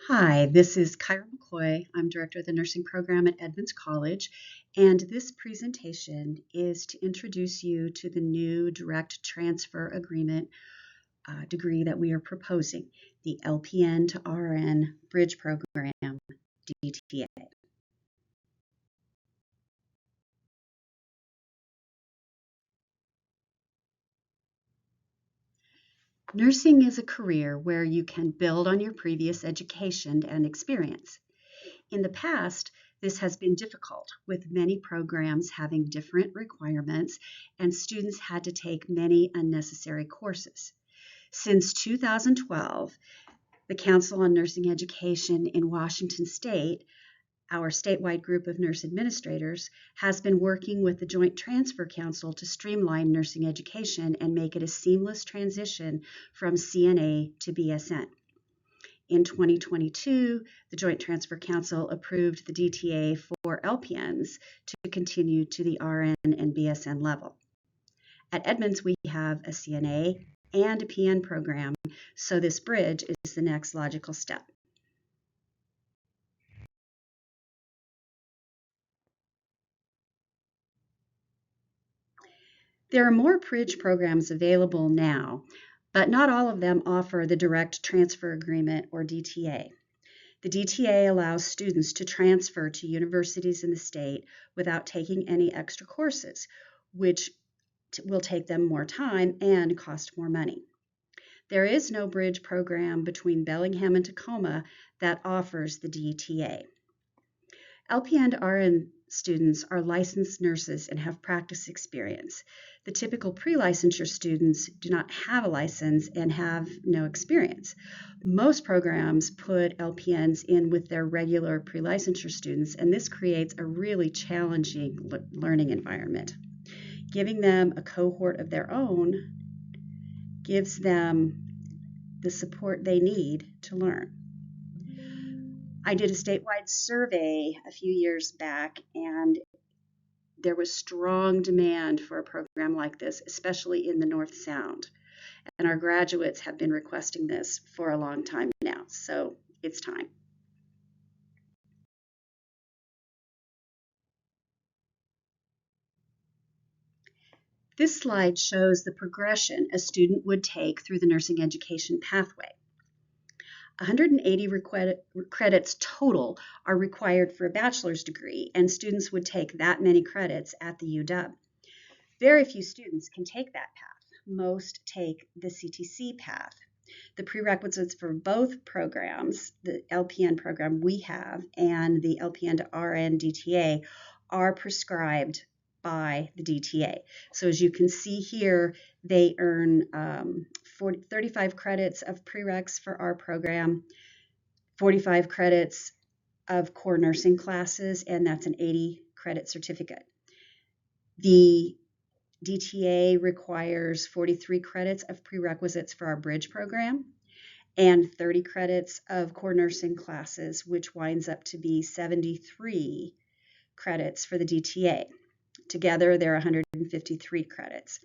Hi, this is Kyra McCoy. I'm Director of the Nursing Program at Edmonds College, and this presentation is to introduce you to the new Direct Transfer Agreement degree that we are proposing, the LPN to RN Bridge Program, DTA. Nursing is a career where you can build on your previous education and experience. In the past, this has been difficult, with many programs having different requirements, and students had to take many unnecessary courses. Since 2012, the Council on Nursing Education in Washington State, our statewide group of nurse administrators, has been working with the Joint Transfer Council to streamline nursing education and make it a seamless transition from CNA to BSN. In 2022, the Joint Transfer Council approved the DTA for LPNs to continue to the RN and BSN level. At Edmonds, we have a CNA and a PN program, so this bridge is the next logical step. There are more bridge programs available now, but not all of them offer the Direct Transfer Agreement, or DTA. The DTA allows students to transfer to universities in the state without taking any extra courses, which will take them more time and cost more money. There is no bridge program between Bellingham and Tacoma that offers the DTA. LPN to RN students are licensed nurses and have practice experience. The typical pre-licensure students do not have a license and have no experience. Most programs put LPNs in with their regular pre-licensure students, and this creates a really challenging learning environment. Giving them a cohort of their own gives them the support they need to learn. I did a statewide survey a few years back, and there was strong demand for a program like this, especially in the North Sound. And our graduates have been requesting this for a long time now, so it's time. This slide shows the progression a student would take through the nursing education pathway. 180 credits total are required for a bachelor's degree, and students would take that many credits at the UW. Very few students can take that path. Most take the CTC path. The prerequisites for both programs, the LPN program we have and the LPN to RN DTA, are prescribed by the DTA. So as you can see here, they earn 35 credits of prereqs for our program, 45 credits of core nursing classes, and that's an 80 credit certificate. The DTA requires 43 credits of prerequisites for our bridge program and 30 credits of core nursing classes, which winds up to be 73 credits for the DTA. Together, there are 153 credits.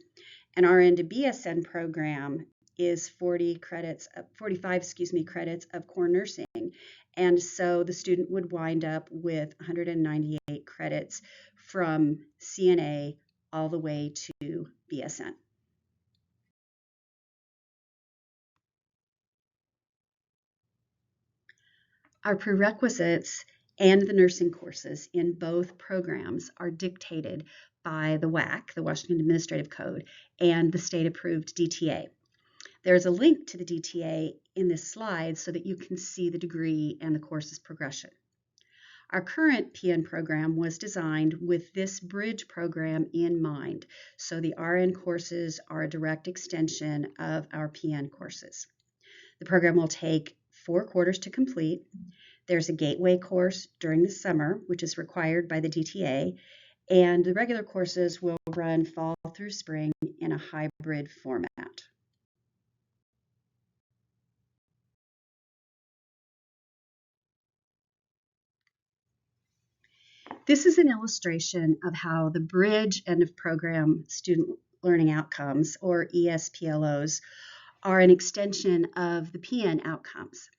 An RN to BSN program is 45 credits of core nursing, and so the student would wind up with 198 credits from CNA all the way to BSN. Our prerequisites and the nursing courses in both programs are dictated by the WAC, the Washington Administrative Code, and the state-approved DTA. There's a link to the DTA in this slide so that you can see the degree and the course's progression. Our current PN program was designed with this bridge program in mind, so the RN courses are a direct extension of our PN courses. The program will take 4 quarters to complete. There's a gateway course during the summer, which is required by the DTA, and the regular courses will run fall through spring in a hybrid format. This is an illustration of how the bridge end of program student learning outcomes, or ESPLOs, are an extension of the PN outcomes.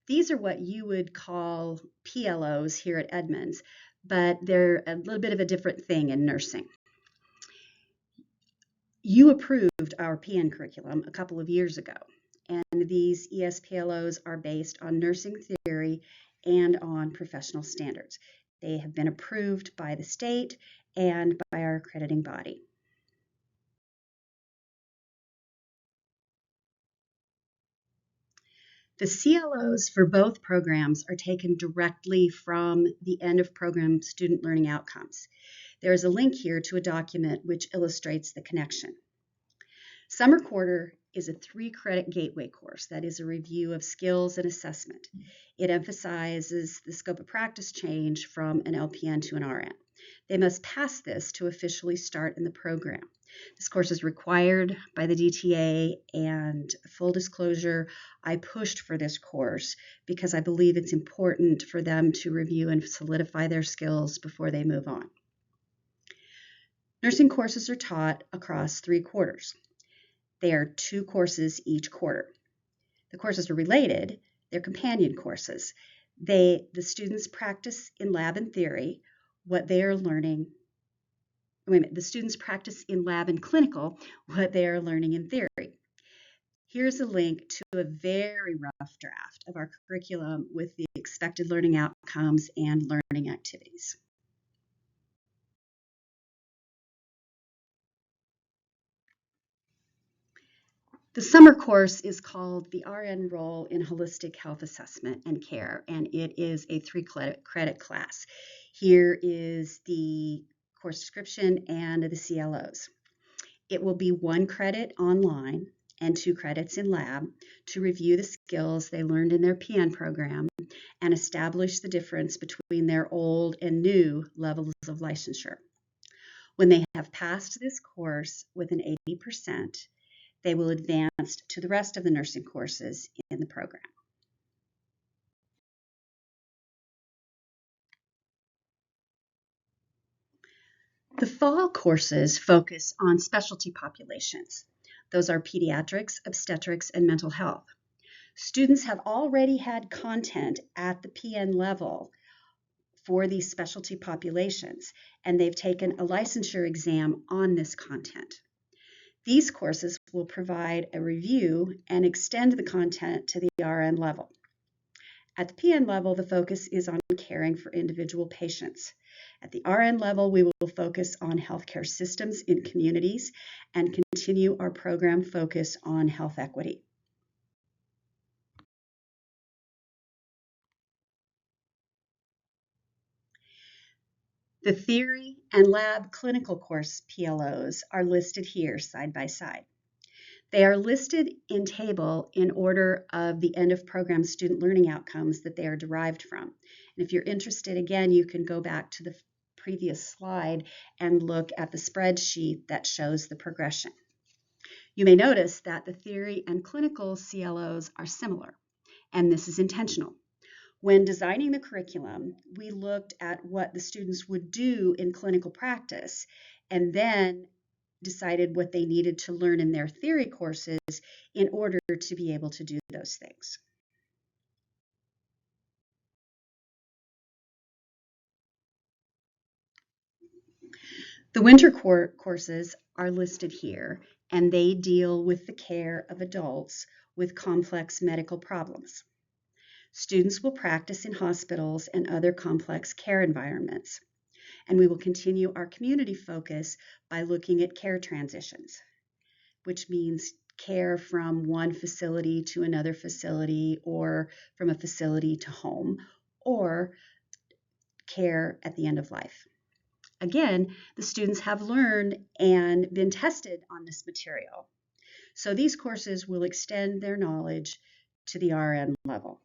These are what you would call PLOs here at Edmonds, but they're a little bit of a different thing in nursing. You approved our PN curriculum a couple of years ago, and these ESPLOs are based on nursing theory and on professional standards. They have been approved by the state and by our accrediting body. The CLOs for both programs are taken directly from the end of program student learning outcomes. There is a link here to a document which illustrates the connection. Summer Quarter is a 3-credit gateway course that is a review of skills and assessment. It emphasizes the scope of practice change from an LPN to an RN. They must pass this to officially start in the program. This course is required by the DTA, and full disclosure, I pushed for this course because I believe it's important for them to review and solidify their skills before they move on. Nursing courses are taught across 3 quarters. They are 2 courses each quarter. The courses are related. They're companion courses. The students practice in lab and theory what they are learning. The students practice in lab and clinical what they are learning in theory. Here's a link to a very rough draft of our curriculum with the expected learning outcomes and learning activities. The summer course is called the RN Role in Holistic Health Assessment and Care, and it is a 3-credit class. Here is the course description and the CLOs. It will be 1 credit online and 2 credits in lab to review the skills they learned in their PN program and establish the difference between their old and new levels of licensure. When they have passed this course with an 80%, they will advance to the rest of the nursing courses in the program. The fall courses focus on specialty populations. Those are pediatrics, obstetrics, and mental health. Students have already had content at the PN level for these specialty populations, and they've taken a licensure exam on this content. These courses will provide a review and extend the content to the RN level. At the PN level, the focus is on caring for individual patients. At the RN level, we will focus on healthcare systems in communities and continue our program focus on health equity. The theory and lab clinical course PLOs are listed here side by side. They are listed in table in order of the end of program student learning outcomes that they are derived from. And if you're interested, again, you can go back to the previous slide and look at the spreadsheet that shows the progression. You may notice that the theory and clinical CLOs are similar, and this is intentional. When designing the curriculum, we looked at what the students would do in clinical practice and then decided what they needed to learn in their theory courses in order to be able to do those things. The winter courses are listed here, and they deal with the care of adults with complex medical problems. Students will practice in hospitals and other complex care environments, and we will continue our community focus by looking at care transitions, which means care from one facility to another facility or from a facility to home, or care at the end of life. Again, the students have learned and been tested on this material. So these courses will extend their knowledge to the RN level.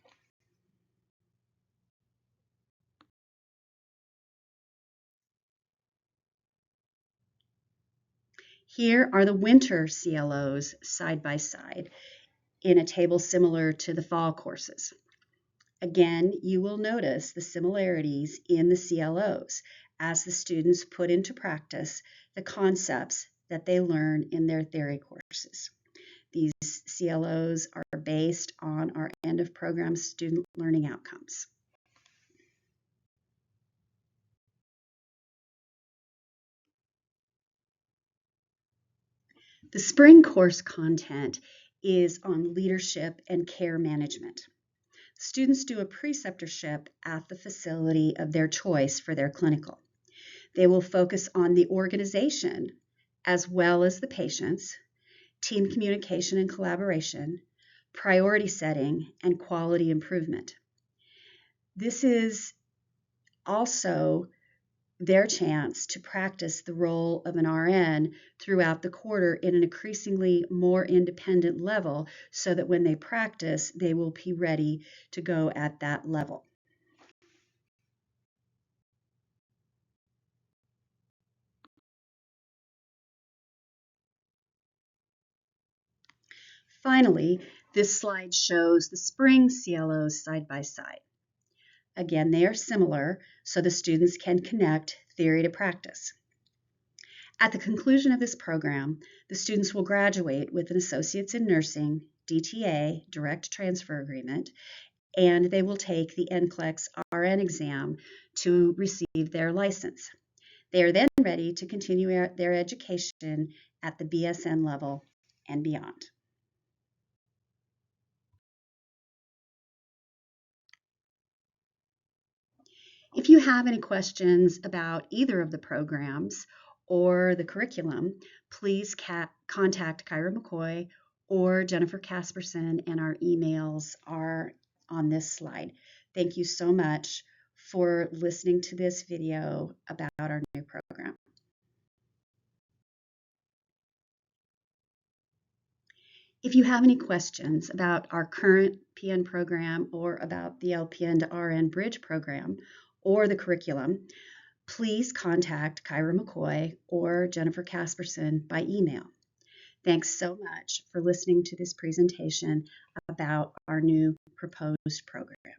Here are the winter CLOs side by side in a table similar to the fall courses. Again, you will notice the similarities in the CLOs as the students put into practice the concepts that they learn in their theory courses. These CLOs are based on our end of program student learning outcomes. The spring course content is on leadership and care management. Students do a preceptorship at the facility of their choice for their clinical. They will focus on the organization as well as the patients, team communication and collaboration, priority setting, and quality improvement. This is also their chance to practice the role of an RN throughout the quarter in an increasingly more independent level so that when they practice, they will be ready to go at that level. Finally, this slide shows the spring CLOs side by side. Again, they are similar, so the students can connect theory to practice. At the conclusion of this program, the students will graduate with an Associate's in Nursing, DTA, Direct Transfer Agreement, and they will take the NCLEX RN exam to receive their license. They are then ready to continue their education at the BSN level and beyond. If you have any questions about either of the programs or the curriculum, please contact Kyra McCoy or Jennifer Casperson, and our emails are on this slide. Thank you so much for listening to this video about our new program. If you have any questions about our current PN program or about the LPN to RN Bridge program or the curriculum, please contact Kyra McCoy or Jennifer Casperson by email. Thanks so much for listening to this presentation about our new proposed program.